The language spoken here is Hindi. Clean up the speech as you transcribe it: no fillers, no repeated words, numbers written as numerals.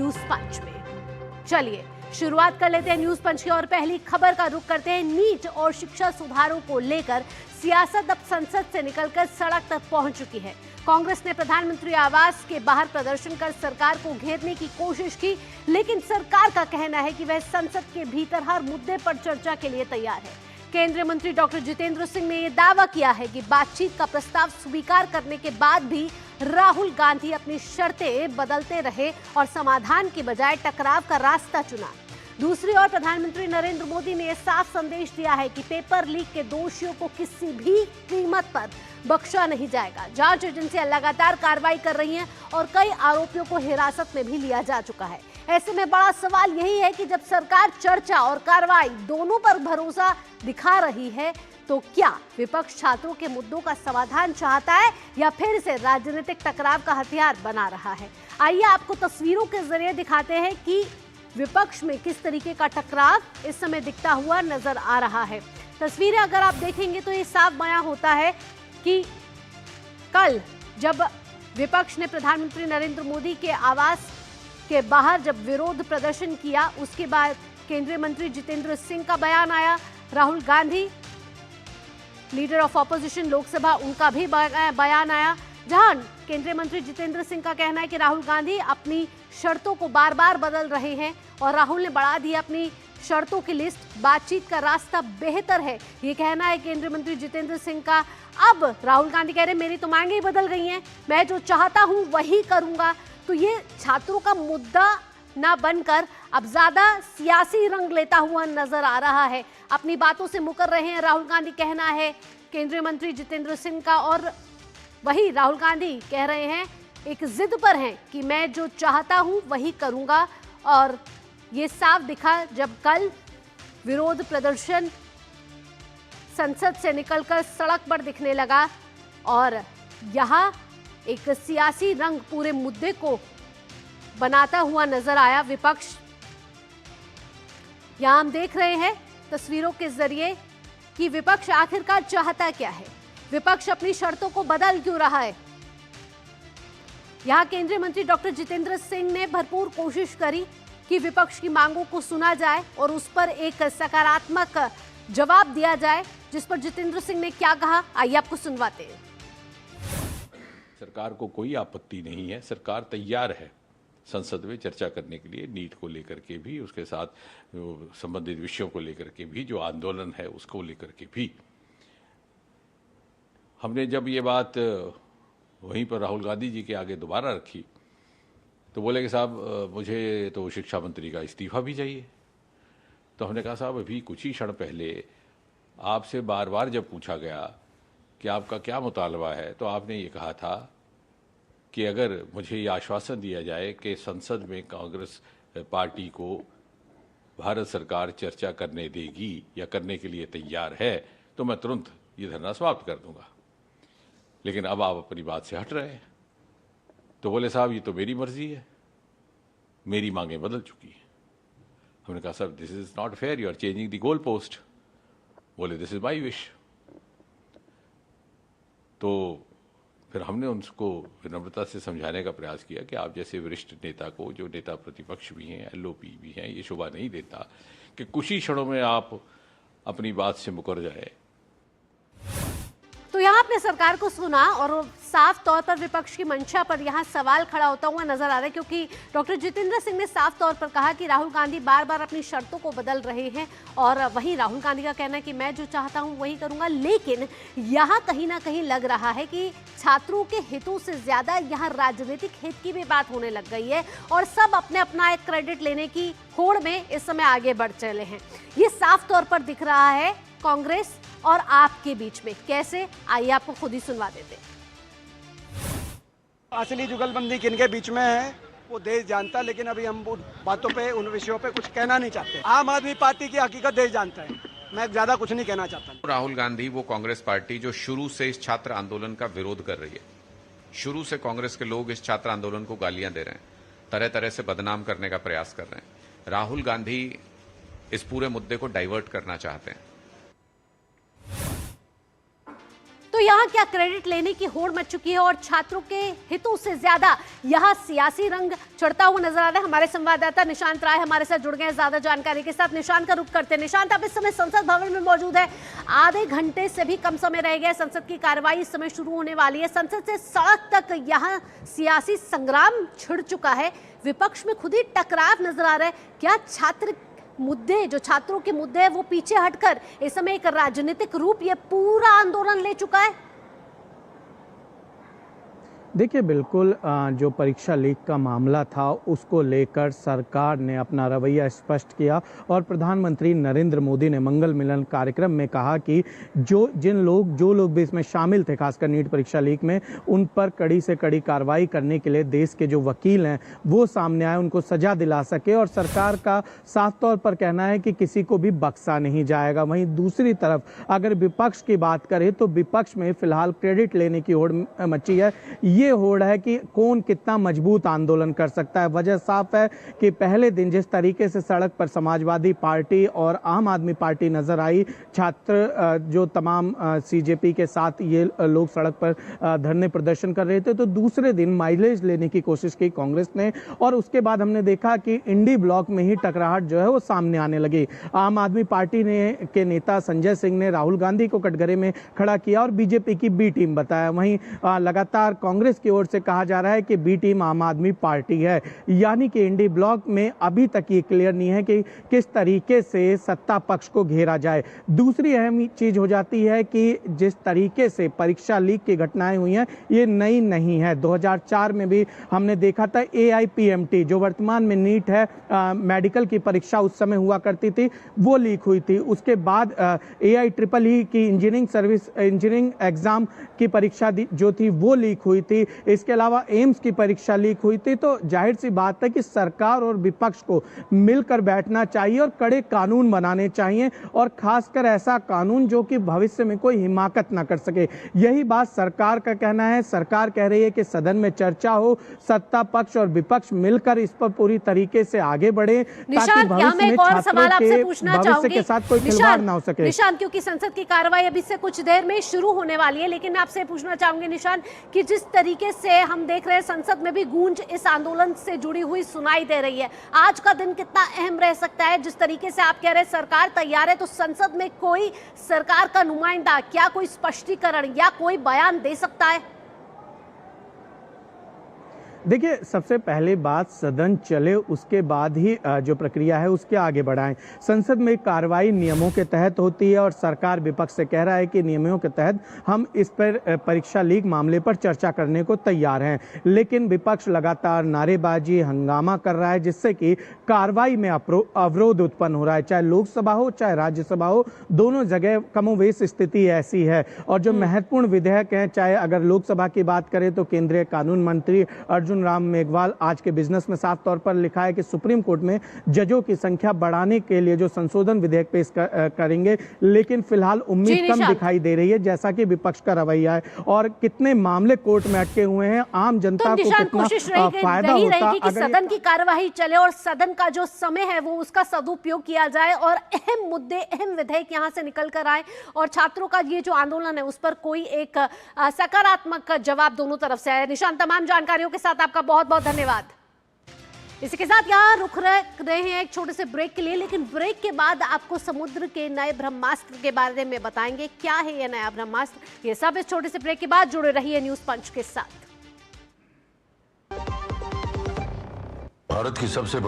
न्यूज पंच में। चलिए शुरुआत कर लेते हैं न्यूज पंच की और पहली खबर का रुख करते हैं। नीट और शिक्षा सुधारों को लेकर सियासत अब संसद से निकलकर सड़क तक पहुंच चुकी है। कांग्रेस ने प्रधानमंत्री आवास के बाहर प्रदर्शन कर सरकार को घेरने की कोशिश की, लेकिन सरकार का कहना है कि वह संसद के भीतर हर मुद्दे पर चर्चा के लिए तैयार है। केंद्रीय मंत्री डॉक्टर जितेंद्र सिंह ने यह दावा किया है कि बातचीत का प्रस्ताव स्वीकार करने के बाद भी राहुल गांधी अपनी शर्तें बदलते रहे और समाधान की बजाय टकराव का रास्ता चुना। दूसरी ओर प्रधानमंत्री नरेंद्र मोदी ने यह साफ संदेश दिया है कि पेपर लीक के दोषियों को किसी भी कीमत पर बख्शा नहीं जाएगा। जांच एजेंसियां लगातार कार्रवाई कर रही हैं और कई आरोपियों को हिरासत में भी लिया जा चुका है। ऐसे में बड़ा सवाल यही है कि जब सरकार चर्चा और कार्रवाई दोनों पर भरोसा दिखा रही है, तो क्या विपक्ष छात्रों के मुद्दों का समाधान चाहता है या फिर इसे राजनीतिक टकराव का हथियार बना रहा है? आइए आपको तस्वीरों के जरिए दिखाते हैं कि विपक्ष में किस तरीके का टकराव इस समय दिखता हुआ नजर आ रहा है। तस्वीरें अगर आप देखेंगे तो ये साफ बयां होता है कि कल जब विपक्ष ने प्रधानमंत्री नरेंद्र मोदी के आवास के बाहर जब विरोध प्रदर्शन किया, उसके बाद केंद्रीय मंत्री जितेंद्र सिंह का बयान आया। Rahul Gandhi leader of opposition Lok Sabha, उनका भी बयान आया, जहां केंद्रीय मंत्री जितेंद्र सिंह का कहना है कि राहुल गांधी अपनी शर्तों को बार बार बदल रहे हैं और राहुल ने बढ़ा दी अपनी शर्तों की लिस्ट। बातचीत का रास्ता बेहतर है, ये कहना है केंद्रीय मंत्री जितेंद्र सिंह का। अब राहुल गांधी कह रहे हैं मेरी तो मांगे ही बदल गई हैं, मैं जो चाहता हूं वही करूंगा। तो ये छात्रों का मुद्दा ना बनकर अब ज्यादा सियासी रंग लेता हुआ नजर आ रहा है। अपनी बातों से मुकर रहे हैं राहुल गांधी, कहना है केंद्रीय मंत्री जितेंद्र सिंह का। और वही राहुल गांधी कह रहे हैं, एक जिद पर हैं कि मैं जो चाहता हूं वही करूंगा। और ये साफ दिखा जब कल विरोध प्रदर्शन संसद से निकलकर सड़क पर दिखने लगा और यहां एक सियासी रंग पूरे मुद्दे को बनाता हुआ नजर आया विपक्ष। यहां हम देख रहे हैं तस्वीरों के जरिए कि विपक्ष आखिरकार चाहता क्या है, विपक्ष अपनी शर्तों को बदल क्यों रहा है। यहां केंद्रीय मंत्री डॉक्टर जितेंद्र सिंह ने भरपूर कोशिश करी कि विपक्ष की मांगों को सुना जाए और उस पर एक सकारात्मक जवाब दिया जाए, जिस पर जितेंद्र सिंह ने क्या कहा आइए आपको सुनवाते हैं। सरकार को कोई आपत्ति नहीं है, सरकार तैयार है संसद में चर्चा करने के लिए, नीट को लेकर के भी, उसके साथ संबंधित विषयों को लेकर के भी, जो आंदोलन है उसको लेकर के भी। हमने जब ये बात वहीं पर राहुल गांधी जी के आगे दोबारा रखी तो बोले कि साहब मुझे तो शिक्षा मंत्री का इस्तीफा भी चाहिए। तो हमने कहा साहब अभी कुछ ही क्षण पहले आपसे बार बार जब पूछा गया कि आपका क्या मुतालबा है, तो आपने ये कहा था कि अगर मुझे ये आश्वासन दिया जाए कि संसद में कांग्रेस पार्टी को भारत सरकार चर्चा करने देगी या करने के लिए तैयार है, तो मैं तुरंत ये धरना समाप्त कर दूंगा। लेकिन अब आप अपनी बात से हट रहे हैं। तो बोले साहब ये तो मेरी मर्जी है, मेरी मांगें बदल चुकी हैं। हमने कहा साहब this is not fair, you are changing the goal post. बोले दिस इज माई विश। तो फिर हमने उनको विनम्रता से समझाने का प्रयास किया कि आप जैसे वरिष्ठ नेता को, जो नेता प्रतिपक्ष भी हैं, एलओपी भी हैं, ये शोभा नहीं देता कि कुछ ही क्षणों में आप अपनी बात से मुकर जाए। तो यहाँ आपने सरकार को सुना और साफ तौर पर विपक्ष की मंशा पर यहाँ सवाल खड़ा होता हुआ नजर आ रहा है, क्योंकि डॉक्टर जितेंद्र सिंह ने साफ तौर पर कहा कि राहुल गांधी बार बार अपनी शर्तों को बदल रहे हैं और वहीं राहुल गांधी का कहना है कि मैं जो चाहता हूं वही करूंगा। लेकिन यहाँ कहीं ना कहीं लग रहा है कि छात्रों के हितों से ज्यादा यहाँ राजनीतिक हित की भी बात होने लग गई है और सब अपने अपना एक क्रेडिट लेने की होड़ में इस समय आगे बढ़ चले हैं। ये साफ तौर पर दिख रहा है कांग्रेस और आपके बीच में। कैसे, आइए आपको खुद ही सुनवा देते हैं। असली जुगलबंदी किनके बीच में है वो देश जानता, लेकिन अभी हम बातों पे, उन विषयों पे कुछ कहना नहीं चाहते। आम आदमी पार्टी की हकीकत देश जानता है, मैं ज्यादा कुछ नहीं कहना चाहता। राहुल गांधी वो कांग्रेस पार्टी जो शुरू से इस छात्र आंदोलन का विरोध कर रही है, शुरू से कांग्रेस के लोग इस छात्र आंदोलन को गालियां दे रहे हैं, तरह तरह से बदनाम करने का प्रयास कर रहे हैं। राहुल गांधी इस पूरे मुद्दे को डाइवर्ट करना चाहते हैं। तो यहाँ क्या क्रेडिट लेने की होड़ मच चुकी है और छात्रों के हितों से ज्यादा यहाँ सियासी रंग चढ़ता हुआ नजर आ रहा है। हमारे संवाददाता निशांत राय हमारे साथ जुड़ गए हैं ज्यादा जानकारी के साथ। निशांत का रुख करते हैं। निशांत, आप इस समय संसद भवन में मौजूद है। आधे घंटे से भी कम समय रह गया, संसद की कार्रवाई इस समय शुरू होने वाली है। संसद से सड़क तक यहाँ सियासी संग्राम छिड़ चुका है, विपक्ष में खुद ही टकराव नजर आ रहा है। क्या छात्र मुद्दे, जो छात्रों के मुद्दे हैं, वो पीछे हटकर इस समय एक राजनीतिक रूप ये पूरा आंदोलन ले चुका है? देखिए, बिल्कुल जो परीक्षा लीक का मामला था उसको लेकर सरकार ने अपना रवैया स्पष्ट किया और प्रधानमंत्री नरेंद्र मोदी ने मंगल मिलन कार्यक्रम में कहा कि जो लोग भी इसमें शामिल थे, खासकर नीट परीक्षा लीक में, उन पर कड़ी से कड़ी कार्रवाई करने के लिए देश के जो वकील हैं वो सामने आए, उनको सजा दिला सके। और सरकार का साफ तौर पर कहना है कि किसी को भी बख्शा नहीं जाएगा। वहीं दूसरी तरफ अगर विपक्ष की बात करें तो विपक्ष में फिलहाल क्रेडिट लेने की होड़ मची है। ये होड़ है कि कौन कितना मजबूत आंदोलन कर सकता है। वजह साफ है कि पहले दिन जिस तरीके से सड़क पर समाजवादी पार्टी और आम आदमी पार्टी नजर आई, छात्र जो तमाम सीजेपी के साथ ये लोग सड़क पर धरने प्रदर्शन कर रहे थे, तो दूसरे दिन माइलेज लेने की कोशिश की कांग्रेस ने और उसके बाद हमने देखा कि इंडी ब्लॉक में ही टकराहट जो है वो सामने आने लगी। आम आदमी पार्टी के नेता संजय सिंह ने राहुल गांधी को कटघरे में खड़ा किया और बीजेपी की बी टीम बताया। वहीं लगातार कांग्रेस की ओर से कहा जा रहा है कि बी टीम आम आदमी पार्टी है, यानी कि इंडी ब्लॉक में अभी तक ये क्लियर नहीं है कि किस तरीके से सत्ता पक्ष को घेरा जाए। दूसरी अहम चीज हो जाती है कि जिस तरीके से परीक्षा लीक की घटनाएं हुई हैं ये नई नहीं है। 2004 में भी हमने देखा था AIPMT, जो वर्तमान में नीट है, मेडिकल की परीक्षा उस समय हुआ करती थी, वो लीक हुई थी। उसके बाद AIEEE की इंजीनियरिंग एग्जाम की परीक्षा जो थी वो लीक हुई थी। इसके अलावा एम्स की परीक्षा लीक हुई थी। तो जाहिर सी बात है कि सरकार और विपक्ष को मिलकर बैठना चाहिए और कड़े कानून बनाने चाहिए, और खासकर ऐसा कानून जो कि भविष्य में कोई हिमाकत ना कर सके। यही बात सरकार का कहना है। सरकार कह रही है कि सदन में चर्चा हो, सत्ता पक्ष और विपक्ष मिलकर इस पर पूरी तरीके से आगे बढ़े ताकि भविष्य में छात्रों के भविष्य के साथ कोई खिलवाड़ ना हो सके। निशांत, क्योंकि संसद की कार्रवाई अभी से कुछ देर में शुरू होने वाली है, लेकिन आपसे पूछना चाहूंगी निशांत कि जिस तरीके से हम देख रहे हैं संसद में भी गूंज इस आंदोलन से जुड़ी हुई सुनाई दे रही है, आज का दिन कितना अहम रह सकता है? जिस तरीके से आप कह रहे हैं सरकार तैयार है, तो संसद में कोई सरकार का नुमाइंदा क्या कोई स्पष्टीकरण या कोई बयान दे सकता है? देखिए, सबसे पहले बात सदन चले उसके बाद ही जो प्रक्रिया है उसके आगे बढ़ाएं। संसद में कार्रवाई नियमों के तहत होती है और सरकार विपक्ष से कह रहा है कि नियमों के तहत हम इस पर परीक्षा लीक मामले पर चर्चा करने को तैयार हैं, लेकिन विपक्ष लगातार नारेबाजी, हंगामा कर रहा है, जिससे कि कार्रवाई में अवरोध उत्पन्न हो रहा है। चाहे लोकसभा हो चाहे राज्यसभा हो, दोनों जगह कमोवेश स्थिति ऐसी है। और जो महत्वपूर्ण विधेयक हैं, चाहे अगर लोकसभा की बात करें तो केंद्रीय कानून मंत्री अर्जुन राम मेघवाल आज के बिजनेस में साफ तौर पर लिखा है कि सुप्रीम कोर्ट में जजों की संख्या बढ़ाने के लिए जो संशोधन विधेयक पेश करेंगे, लेकिन फिलहाल उम्मीद कम दिखाई दे रही है, जैसा कि विपक्ष का रवैया है। और कितने मामले कोर्ट में अटके हुए हैं, आम जनता को कितना फायदा होता कि सदन की कार्यवाही चले और सदन का जो समय है वो उसका सदुपयोग किया जाए और अहम मुद्दे, अहम विधेयक यहां से निकल कर आए और छात्रों का ये जो आंदोलन है उस पर कोई एक सकारात्मक जवाब दोनों तरफ से आए। निशांत, तमाम जानकारियों के साथ आपका बहुत बहुत धन्यवाद। इसी के साथ यहाँ रुक रहे हैं एक छोटे से ब्रेक के लिए, लेकिन ब्रेक के बाद आपको समुद्र के नए ब्रह्मास्त्र के बारे में बताएंगे। क्या है ये नया ब्रह्मास्त्र, ये सब इस छोटे से ब्रेक के बाद। जुड़े रहिए न्यूज पंच के साथ। भारत की सबसे बड़ी